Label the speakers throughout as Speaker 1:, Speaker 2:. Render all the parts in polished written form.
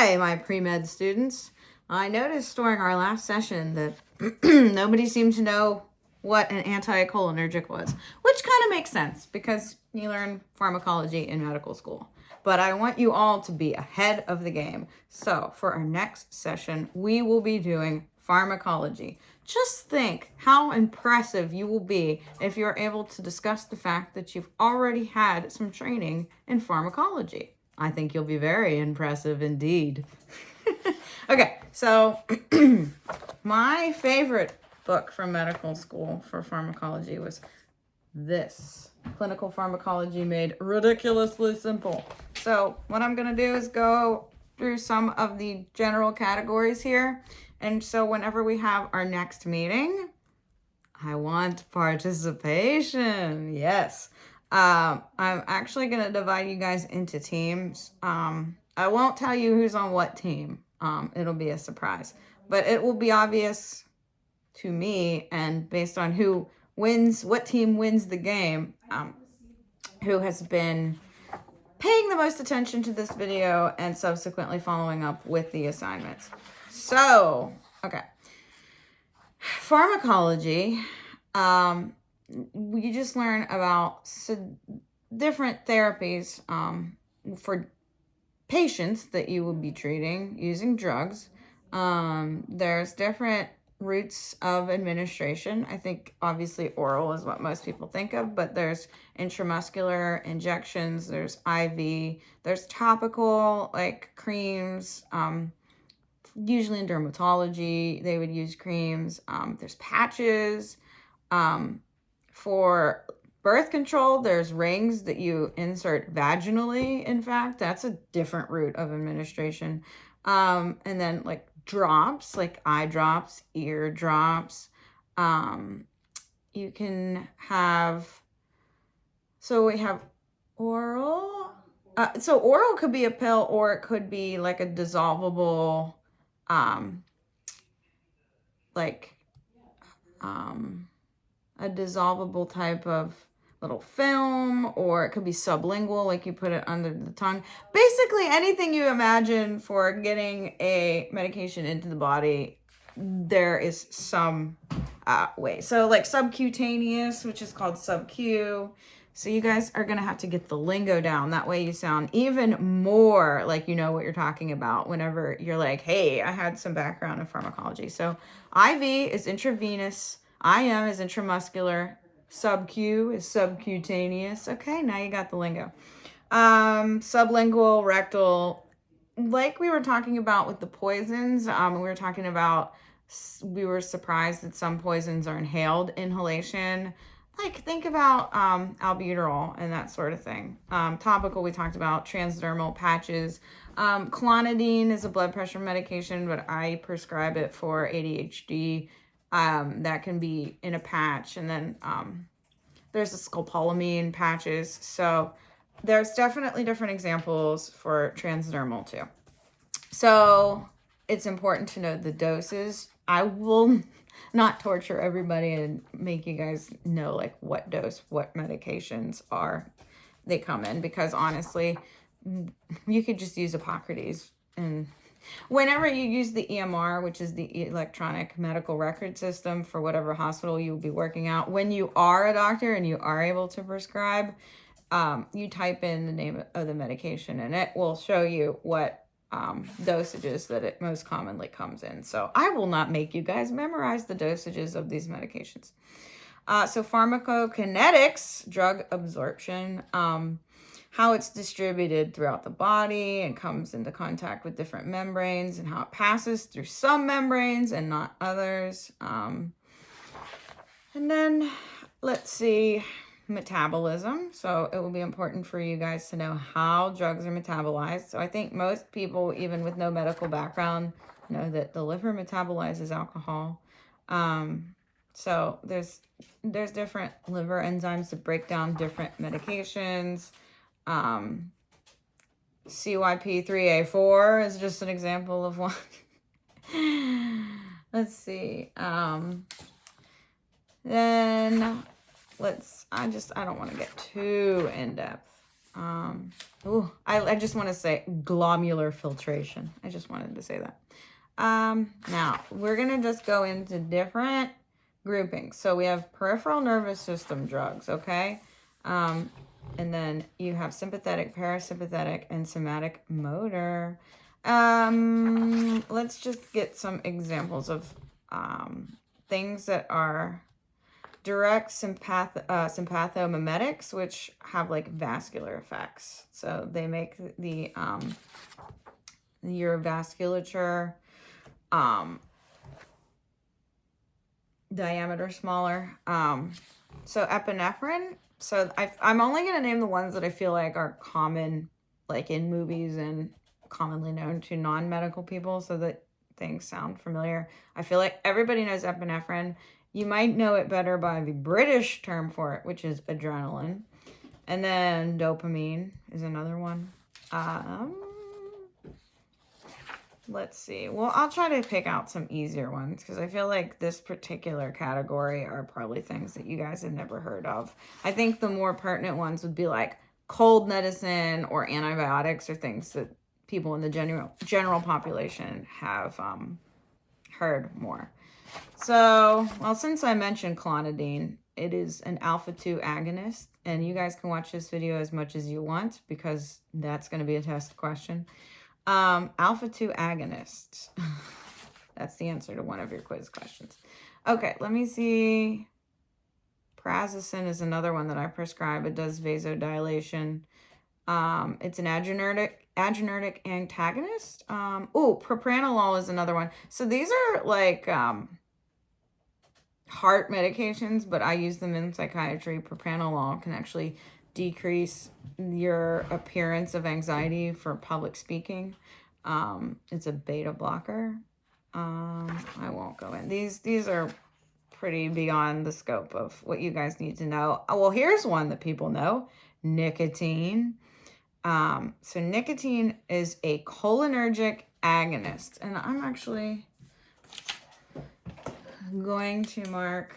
Speaker 1: Hi, my pre-med students. I noticed during our last session that nobody seemed to know what an anticholinergic was, which kind of makes sense because you learn pharmacology in medical school. But I want you all to be ahead of the game. So for our next session, we will be doing pharmacology. Just think how impressive you will be if you're able to discuss the fact that you've already had some training in pharmacology. I think you'll be very impressive indeed. Okay, so my favorite book from medical school for pharmacology was this, Clinical Pharmacology Made Ridiculously Simple. So what I'm going to do is go through some of the general categories here. And so whenever we have our next meeting, I want participation. Yes. I'm actually going to divide you guys into teams. I won't tell you who's on what team. It'll be a surprise. But it will be obvious to me, and based on who wins, what team wins the game, who has been paying the most attention to this video and subsequently following up with the assignments. So, okay. Pharmacology, you just learn about different therapies for patients that you will be treating using drugs. There's different routes of administration. I think obviously oral is what most people think of, but there's intramuscular injections, there's IV, there's topical like creams, usually in dermatology, they would use creams. There's patches. For birth control, there's rings that you insert vaginally. In fact, that's a different route of administration. And then like drops, like eye drops, ear drops. You can have, so we have oral. So oral could be a pill, or it could be like a dissolvable, a dissolvable type of little film, or it could be sublingual, like you put it under the tongue. Basically anything you imagine for getting a medication into the body, there is some way. So like subcutaneous, which is called sub-Q. So you guys are going to have to get the lingo down. That way you sound even more like you know what you're talking about whenever you're like, hey, I had some background in pharmacology. So IV is intravenous, IM is intramuscular, sub-Q is subcutaneous. Okay, now you got the lingo. Sublingual, rectal, like we were talking about with the poisons, we were surprised that some poisons are inhaled inhalation. Like think about albuterol and that sort of thing. Topical, we talked about transdermal patches. Clonidine is a blood pressure medication, but I prescribe it for ADHD. That can be in a patch. And then there's the scopolamine patches. So there's definitely different examples for transdermal too. So it's important to know the doses. I will not torture everybody and make you guys know like what dose, what medications they come in, because honestly, you could just use Hippocrates. And whenever you use the EMR, which is the electronic medical record system for whatever hospital you'll be working out, when you are a doctor and you are able to prescribe, you type in the name of the medication and it will show you what dosages that it most commonly comes in. So I will not make you guys memorize the dosages of these medications. So pharmacokinetics, drug absorption, how it's distributed throughout the body and comes into contact with different membranes, and how it passes through some membranes and not others. And then let's see, metabolism. So it will be important for you guys to know how drugs are metabolized. So I think most people, even with no medical background, know that the liver metabolizes alcohol. So there's different liver enzymes that break down different medications. CYP3A4 is just an example of one. Let's see. Then I don't want to get too in depth. I just want to say glomerular filtration. I just wanted to say that. Now, we're going to just go into different groupings. So we have peripheral nervous system drugs, okay? And then you have sympathetic, parasympathetic, and somatic motor. Let's just get some examples of things that are direct sympathomimetics, which have like vascular effects. So they make the your vasculature diameter smaller. So epinephrine. So I'm only going to name the ones that I feel like are common, like in movies and commonly known to non-medical people, so that things sound familiar. I feel like everybody knows epinephrine. You might know it better by the British term for it, which is adrenaline. And then dopamine is another one. Let's see. Well, I'll try to pick out some easier ones because I feel like this particular category are probably things that you guys have never heard of. I think the more pertinent ones would be like cold medicine or antibiotics or things that people in the general population have heard more. So, well, since I mentioned clonidine, it is an alpha-2 agonist, and you guys can watch this video as much as you want because that's going to be a test question. Alpha-2 agonist. That's the answer to one of your quiz questions. Okay, let me see. Prazosin is another one that I prescribe. It does vasodilation. It's an adrenergic antagonist. Propranolol is another one. So these are like heart medications, but I use them in psychiatry. Propranolol can actually decrease your appearance of anxiety for public speaking. It's a beta blocker. I won't go in. These are pretty beyond the scope of what you guys need to know. Well, here's one that people know. Nicotine. So nicotine is a cholinergic agonist. And I'm actually going to mark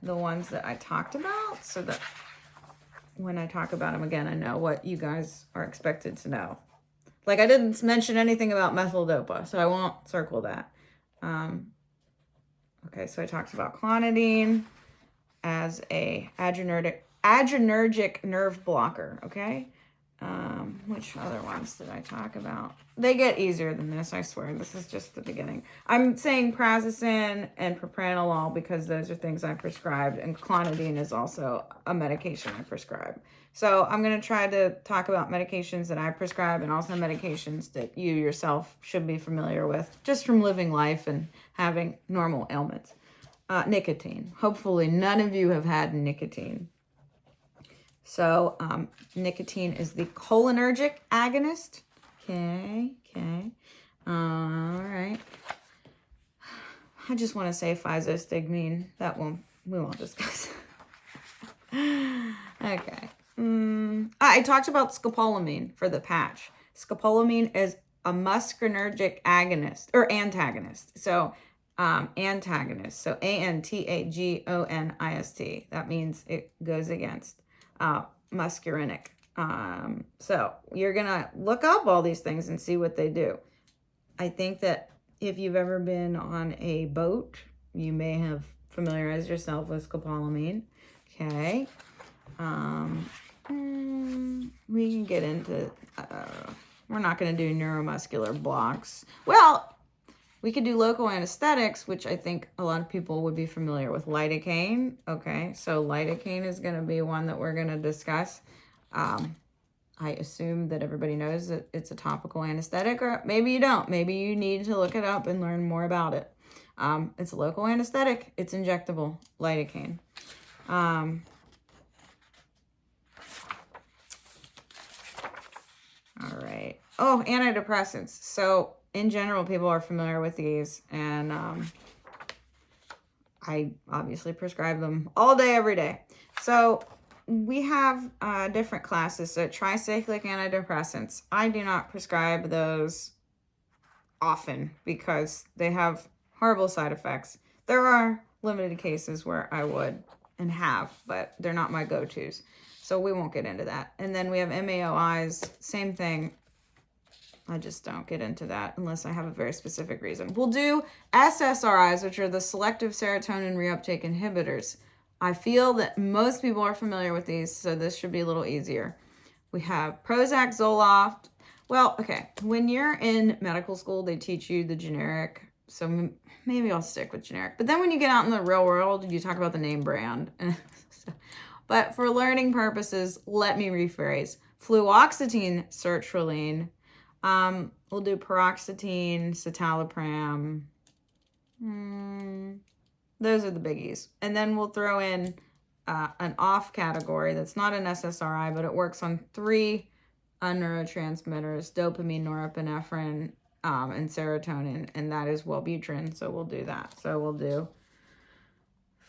Speaker 1: the ones that I talked about so that when I talk about them again, I know what you guys are expected to know. Like I didn't mention anything about methyl dopa, so I won't circle that. Okay, so I talked about clonidine as a adrenergic nerve blocker, okay? Which other ones did I talk about? They get easier than this, I swear. This is just the beginning. I'm saying prazosin and propranolol because those are things I prescribed, and clonidine is also a medication I prescribe. So I'm going to try to talk about medications that I prescribe and also medications that you yourself should be familiar with just from living life and having normal ailments. Nicotine. Hopefully none of you have had nicotine. So nicotine is the cholinergic agonist. Okay. All right. I just want to say physostigmine. We won't discuss. Okay. I talked about scopolamine for the patch. Scopolamine is a muscarnergic agonist or antagonist. So antagonist. So antagonist. That means it goes against muscarinic. So you're gonna look up all these things and see what they do. I think that if you've ever been on a boat, you may have familiarized yourself with scopolamine. Okay. We can get into, we're not going to do neuromuscular blocks. Well, we could do local anesthetics, which I think a lot of people would be familiar with. Lidocaine. Okay, so lidocaine is going to be one that we're going to discuss. I assume that everybody knows that it's a topical anesthetic, or maybe you don't. Maybe you need to look it up and learn more about it. It's a local anesthetic. It's injectable, lidocaine. All right. Oh, antidepressants. So in general, people are familiar with these, and I obviously prescribe them all day, every day. So we have different classes. So tricyclic antidepressants. I do not prescribe those often because they have horrible side effects. There are limited cases where I would and have, but they're not my go-tos. So we won't get into that. And then we have MAOIs, same thing. I just don't get into that unless I have a very specific reason. We'll do SSRIs, which are the selective serotonin reuptake inhibitors. I feel that most people are familiar with these, so this should be a little easier. We have Prozac, Zoloft. Well, okay, when you're in medical school, they teach you the generic, so maybe I'll stick with generic. But then when you get out in the real world, you talk about the name brand. But for learning purposes, let me rephrase. Fluoxetine, sertraline. We'll do paroxetine, citalopram. Those are the biggies. And then we'll throw in an off category that's not an SSRI, but it works on 3 neurotransmitters, dopamine, norepinephrine, and serotonin, and that is Wellbutrin. So we'll do that. So we'll do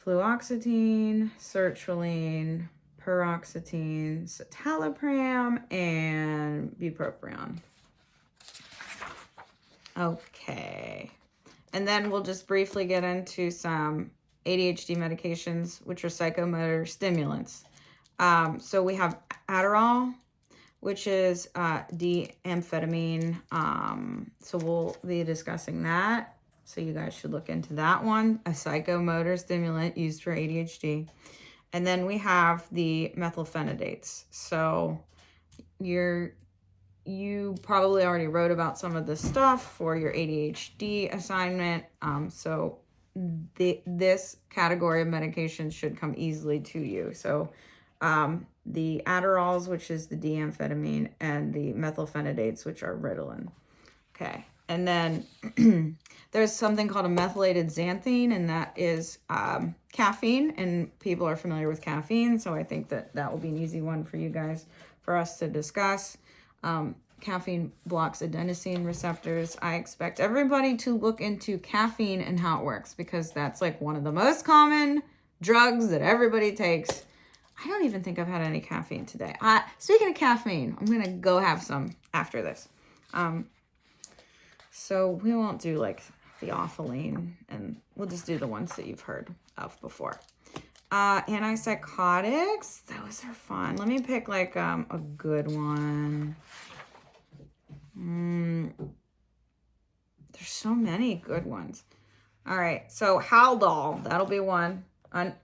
Speaker 1: fluoxetine, sertraline, paroxetine, citalopram, and bupropion. Okay. And then we'll just briefly get into some ADHD medications, which are psychomotor stimulants. So we have Adderall, which is D-amphetamine. So we'll be discussing that. So you guys should look into that one, a psychomotor stimulant used for ADHD. And then we have the methylphenidates. So you probably already wrote about some of this stuff for your ADHD assignment. So this category of medications should come easily to you. So the Adderalls, which is the D-amphetamine, and the methylphenidates, which are Ritalin. Okay. And then there's something called a methylated xanthine, and that is caffeine, and people are familiar with caffeine, so I think that will be an easy one for you guys, for us to discuss. Caffeine blocks adenosine receptors. I expect everybody to look into caffeine and how it works, because that's like one of the most common drugs that everybody takes. I don't even think I've had any caffeine today. Speaking of caffeine, I'm going to go have some after this. So we won't do like theophylline, and we'll just do the ones that you've heard of before. Antipsychotics, those are fun. Let me pick like a good one. There's so many good ones. All right, so Haldol, that'll be one.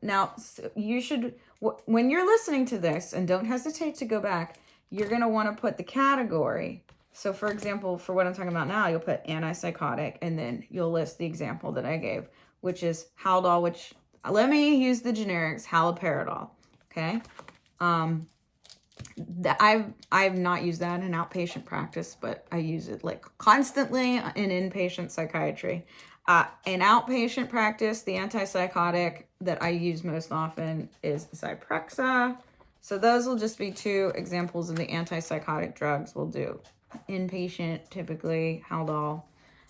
Speaker 1: Now, you should, when you're listening to this, and don't hesitate to go back, you're going to want to put the category. So, for example, for what I'm talking about now, you'll put antipsychotic, and then you'll list the example that I gave, which is Haldol, which, let me use the generics, haloperidol, okay? I've not used that in outpatient practice, but I use it like constantly in inpatient psychiatry. In outpatient practice, the antipsychotic that I use most often is Zyprexa. So those will just be 2 examples of the antipsychotic drugs we'll do. Inpatient, typically, Haldol,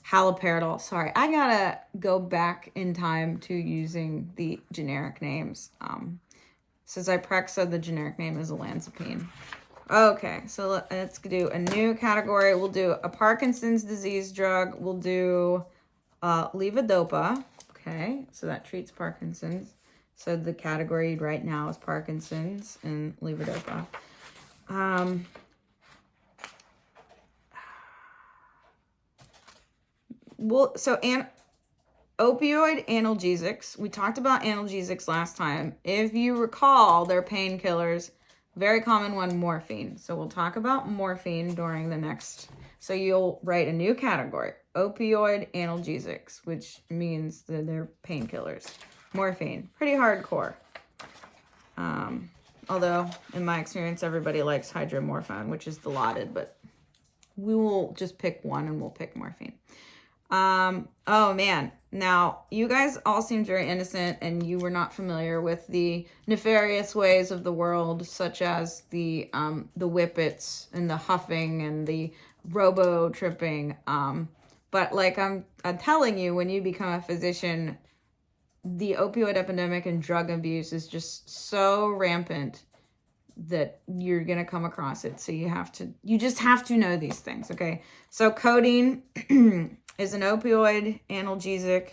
Speaker 1: haloperidol. Sorry, I gotta go back in time to using the generic names. So Zyprexa, the generic name is olanzapine. Okay, so let's do a new category. We'll do a Parkinson's disease drug. We'll do levodopa. Okay, so that treats Parkinson's. So the category right now is Parkinson's and levodopa. Opioid analgesics. We talked about analgesics last time. If you recall, they're painkillers. Very common one, morphine. So we'll talk about morphine during the next. So you'll write a new category, opioid analgesics, which means that they're painkillers. Morphine, pretty hardcore. Although, in my experience, everybody likes hydromorphone, which is Dilaudid, but we will just pick one and we'll pick morphine. Oh man. Now, you guys all seemed very innocent and you were not familiar with the nefarious ways of the world, such as the whippets and the huffing and the robo-tripping. But like I'm telling you, when you become a physician, the opioid epidemic and drug abuse is just so rampant that you're going to come across it. So you just have to know these things. Okay. So codeine is an opioid analgesic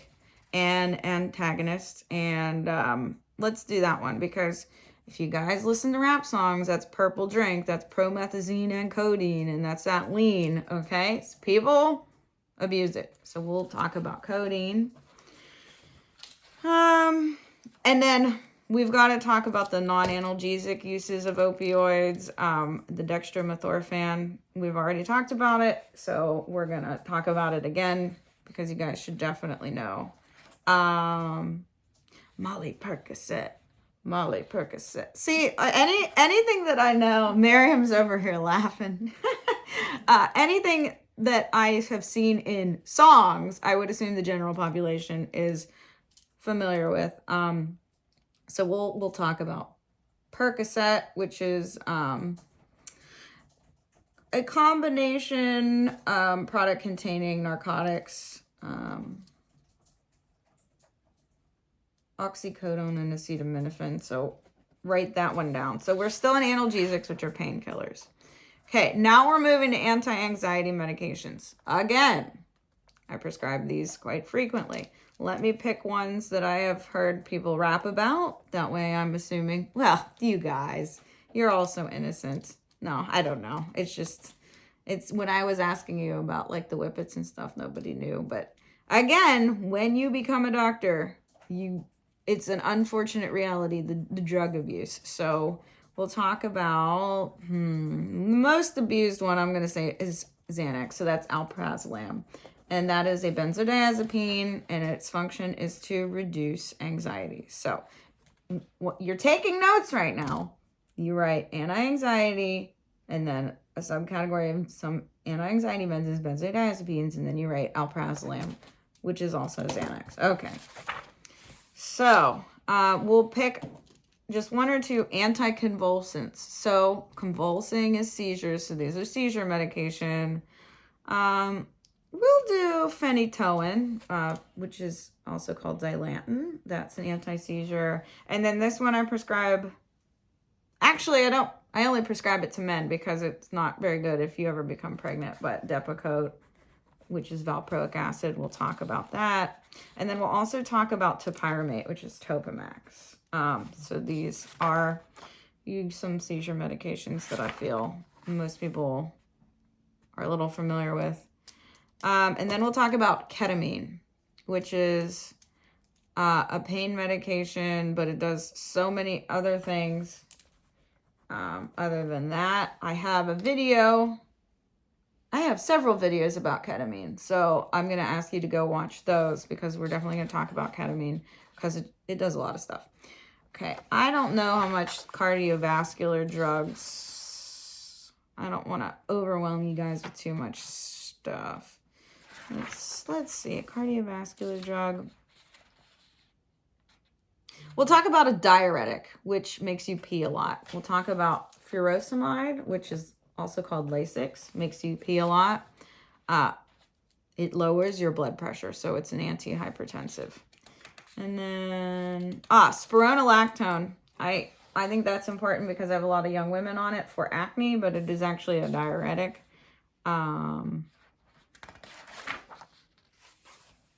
Speaker 1: and antagonist. And let's do that one because If you guys listen to rap songs, that's purple drink, that's promethazine and codeine, and that's that lean, okay? So people abuse it. So we'll talk about codeine. And then we've got to talk about the non-analgesic uses of opioids. The dextromethorphan, we've already talked about it, so we're going to talk about it again because you guys should definitely know. Molly Percocet. See, anything that I know, Miriam's over here laughing. Anything that I have seen in songs, I would assume the general population is familiar with. So we'll talk about Percocet, which is a combination product containing narcotics, oxycodone and acetaminophen. So write that one down. So we're still in analgesics, which are painkillers. Okay, now we're moving to anti-anxiety medications. Again, I prescribe these quite frequently. Let me pick ones that I have heard people rap about. That way I'm assuming, well, you guys, you're all so innocent. No, I don't know. It's when I was asking you about like the whippets and stuff, nobody knew. But again, when you become a doctor, it's an unfortunate reality, the drug abuse. So we'll talk about, the most abused one I'm going to say is Xanax. So that's alprazolam. And that is a benzodiazepine, and its function is to reduce anxiety. So you're taking notes right now. You write anti-anxiety, and then a subcategory of some anti-anxiety meds is benzodiazepines, and then you write alprazolam, which is also Xanax. Okay. So we'll pick just one or two anticonvulsants. So convulsing is seizures, so these are seizure medication. We'll do phenytoin, which is also called Dilantin. That's an anti-seizure. And then this one I prescribe. Actually, I only prescribe it to men because it's not very good if you ever become pregnant. But Depakote, which is valproic acid, we'll talk about that. And then we'll also talk about topiramate, which is Topamax. So these are some seizure medications that I feel most people are a little familiar with. And then we'll talk about ketamine, which is a pain medication, but it does so many other things. Other than that, I have several videos about ketamine. So I'm going to ask you to go watch those because we're definitely going to talk about ketamine because it does a lot of stuff. Okay, I don't know how much cardiovascular drugs. I don't want to overwhelm you guys with too much stuff. Let's see, a cardiovascular drug. We'll talk about a diuretic, which makes you pee a lot. We'll talk about furosemide, which is also called Lasix, makes you pee a lot. It lowers your blood pressure, so it's an antihypertensive. And then, spironolactone. I think that's important because I have a lot of young women on it for acne, but it is actually a diuretic.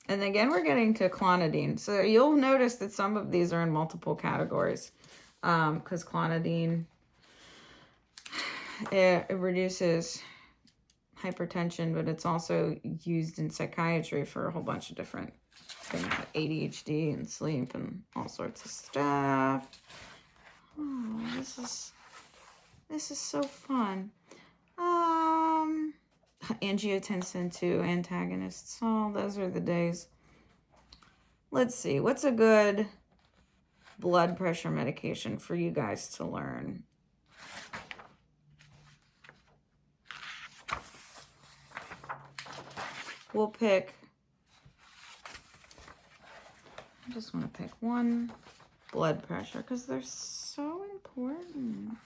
Speaker 1: And again, we're getting to clonidine. So you'll notice that some of these are in multiple categories because clonidine, it reduces hypertension, but it's also used in psychiatry for a whole bunch of different things like ADHD and sleep and all sorts of stuff. Oh, this is so fun. Angiotensin 2 antagonists. Oh, those are the days. Let's see. What's a good blood pressure medication for you guys to learn? We'll pick. I just want to pick one blood pressure because they're so important.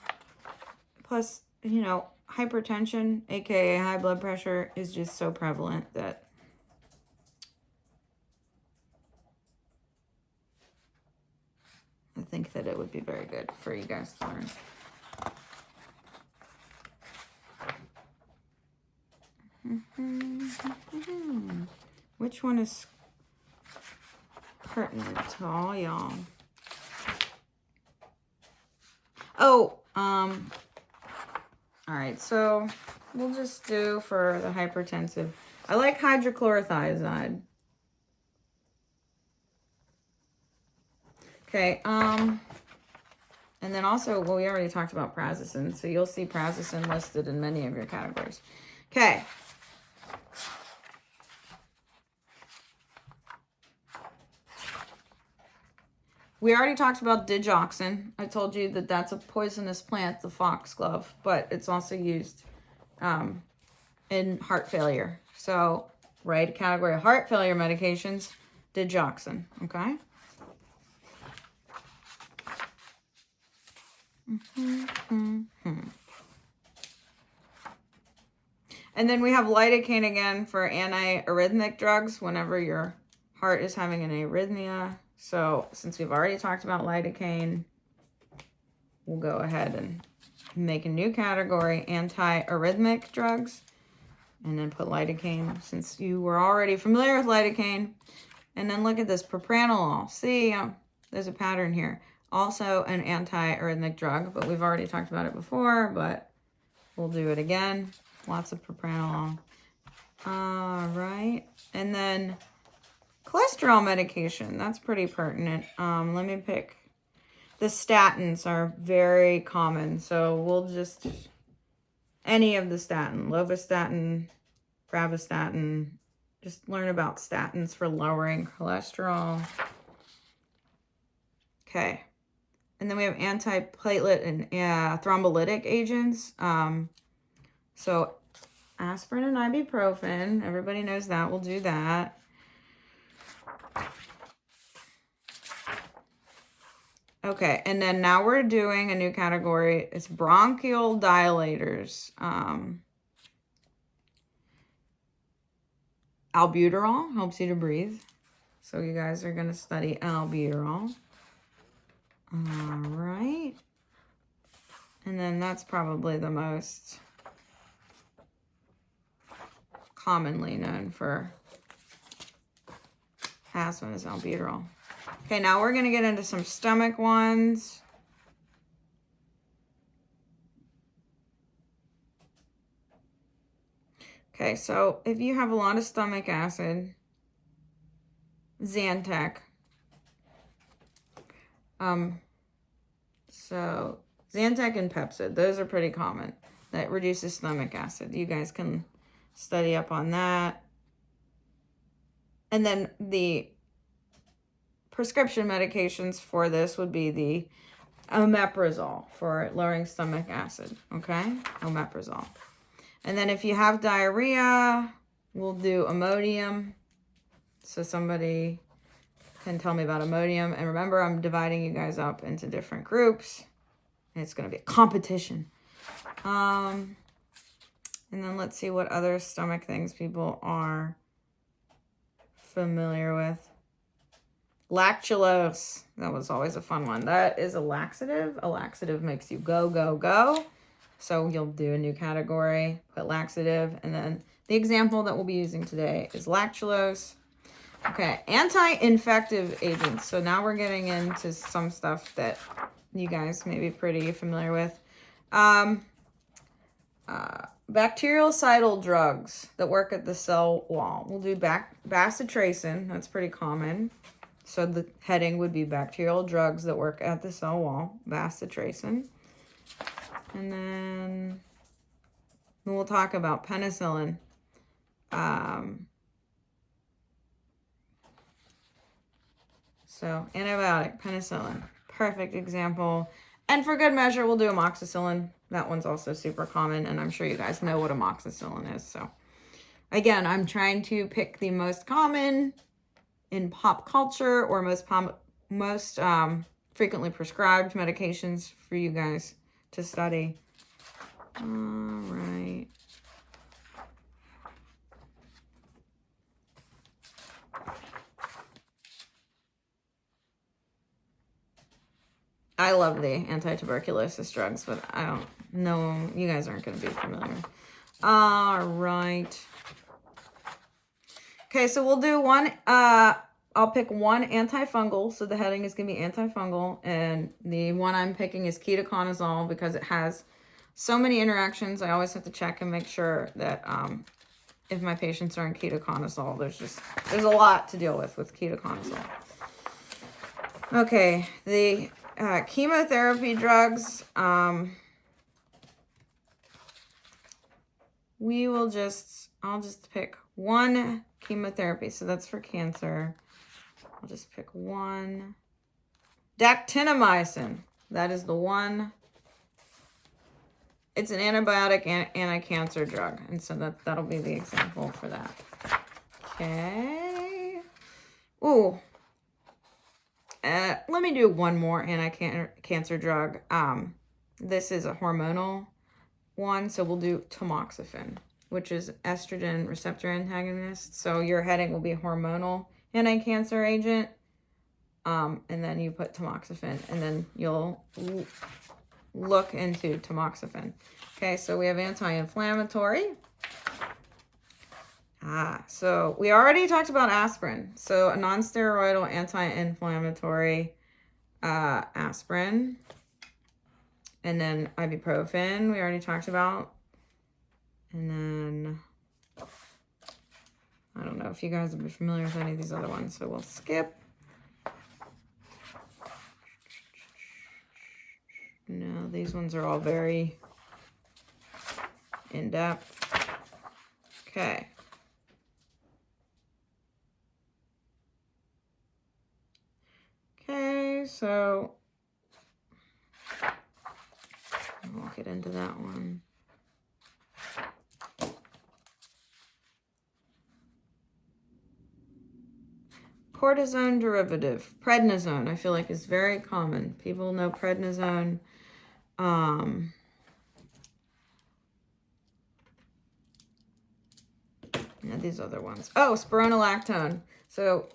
Speaker 1: Plus, hypertension, aka high blood pressure, is just so prevalent that I think that it would be very good for you guys to learn. Which one is pertinent to all y'all? Oh, all right, so we'll just do for the hypertensive. I like hydrochlorothiazide. Okay, and then also, well, we already talked about prazosin, so you'll see prazosin listed in many of your categories. Okay. We already talked about digoxin. I told you that that's a poisonous plant, the foxglove, but it's also used in heart failure. So, right category of heart failure medications, digoxin, okay? And then we have lidocaine again for antiarrhythmic drugs whenever your heart is having an arrhythmia. So since we've already talked about lidocaine, we'll go ahead and make a new category, antiarrhythmic drugs, and then put lidocaine since you were already familiar with lidocaine. And then look at this, propranolol. See, there's a pattern here. Also an antiarrhythmic drug, but we've already talked about it before, but we'll do it again. Lots of propranolol. All right. And then cholesterol medication. That's pretty pertinent. Let me pick. The statins are very common. So we'll just, any of the statin, lovastatin, pravastatin, just learn about statins for lowering cholesterol. Okay. And then we have antiplatelet and thrombolytic agents. So aspirin and ibuprofen, everybody knows that. We'll do that. Okay, and then now we're doing a new category. It's bronchial dilators. Albuterol helps you to breathe. So you guys are going to study albuterol. All right. And then that's probably the most commonly known for asthma is albuterol. Okay, now we're going to get into some stomach ones. Okay, so if you have a lot of stomach acid, Zantac. So Zantac and Pepsid, those are pretty common. That reduces stomach acid. You guys can study up on that. And then the prescription medications for this would be the omeprazole for lowering stomach acid, okay? Omeprazole. And then if you have diarrhea, we'll do Imodium. So somebody can tell me about Imodium. And remember, I'm dividing you guys up into different groups. And it's going to be a competition. And then let's see what other stomach things people are familiar with. Lactulose. That was always a fun one. That is a laxative. A laxative makes you go, go, go. So you'll do a new category, put laxative. And then the example that we'll be using today is lactulose. Okay, anti-infective agents. So now we're getting into some stuff that you guys may be pretty familiar with. Bactericidal drugs that work at the cell wall. We'll do bacitracin. That's pretty common. So the heading would be bacterial drugs that work at the cell wall. Bacitracin. And then we'll talk about penicillin. So antibiotic, penicillin. Perfect example. And for good measure, we'll do amoxicillin. That one's also super common, and I'm sure you guys know what amoxicillin is. So again, I'm trying to pick the most common in pop culture or most frequently prescribed medications for you guys to study. All right. I love the anti-tuberculosis drugs, but I don't know. You guys aren't going to be familiar. All right. Okay, so we'll do one I'll pick one antifungal. So the heading is going to be antifungal. And the one I'm picking is ketoconazole because it has so many interactions. I always have to check and make sure that if my patients are on ketoconazole, there's a lot to deal with ketoconazole. Okay, the chemotherapy drugs, I'll just pick one chemotherapy. So that's for cancer. I'll just pick one. Dactinomycin. That is the one. It's an antibiotic and anti-cancer drug. And so that'll be the example for that. Okay. Ooh. Let me do one more anti-cancer drug. This is a hormonal one. So we'll do tamoxifen, which is estrogen receptor antagonist. So your heading will be hormonal anti-cancer agent. And then you put tamoxifen, and then you'll look into tamoxifen. Okay, so we have anti-inflammatory. So we already talked about aspirin. So a non-steroidal anti-inflammatory aspirin. And then ibuprofen, we already talked about. And then, I don't know if you guys will be familiar with any of these other ones, so we'll skip. No, these ones are all very in-depth. Okay. Okay, so we'll get into that one. Cortisone derivative, prednisone, I feel like is very common. People know prednisone. Yeah, these other ones. Oh, spironolactone. So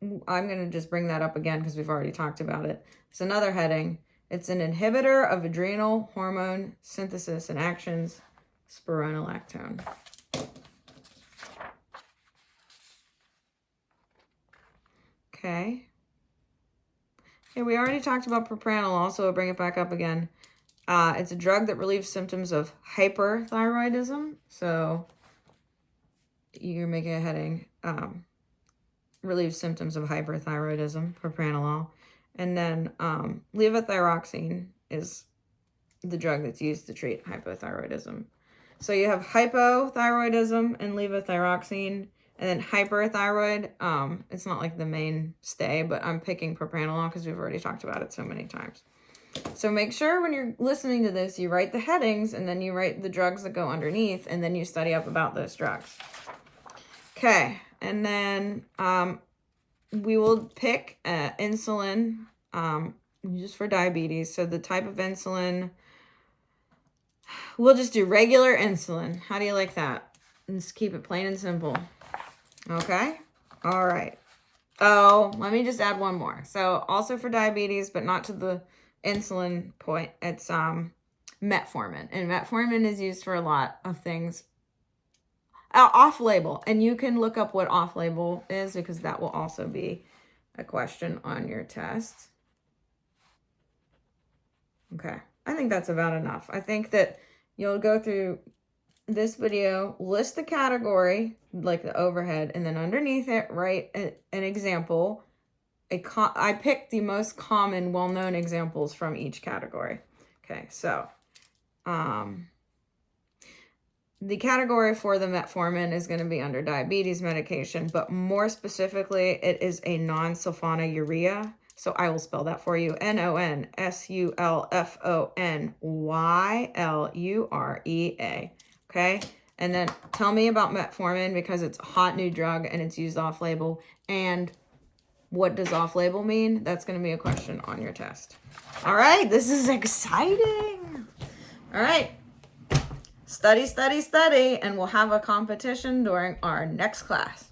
Speaker 1: I'm going to just bring that up again because we've already talked about it. It's another heading. It's an inhibitor of adrenal hormone synthesis and actions, spironolactone. Okay. Okay, we already talked about propranolol, so I'll bring it back up again. It's a drug that relieves symptoms of hyperthyroidism. So you're making a heading. Relieves symptoms of hyperthyroidism, propranolol. And then levothyroxine is the drug that's used to treat hypothyroidism. So you have hypothyroidism and levothyroxine, and then hyperthyroid. It's not like the mainstay, but I'm picking propranolol because we've already talked about it so many times. So make sure when you're listening to this, you write the headings, and then you write the drugs that go underneath, and then you study up about those drugs. Okay, and then we will pick insulin just for diabetes. So the type of insulin, we'll just do regular insulin. How do you like that? Just keep it plain and simple. Okay, all right. Oh, let me just add one more. So also for diabetes, but not to the insulin point, it's metformin. And metformin is used for a lot of things off-label. And you can look up what off-label is because that will also be a question on your test. Okay, I think that's about enough. I think that you'll go through this video, list the category, like the overhead, and then underneath it, write an example. I picked the most common, well-known examples from each category. Okay, so the category for the metformin is going to be under diabetes medication, but more specifically, it is a non-sulfonylurea. So I will spell that for you. NONSULFONYLUREA. Okay? And then tell me about metformin because it's a hot new drug and it's used off-label. And what does off-label mean? That's going to be a question on your test. All right, this is exciting. All right. Study, study, study, and we'll have a competition during our next class.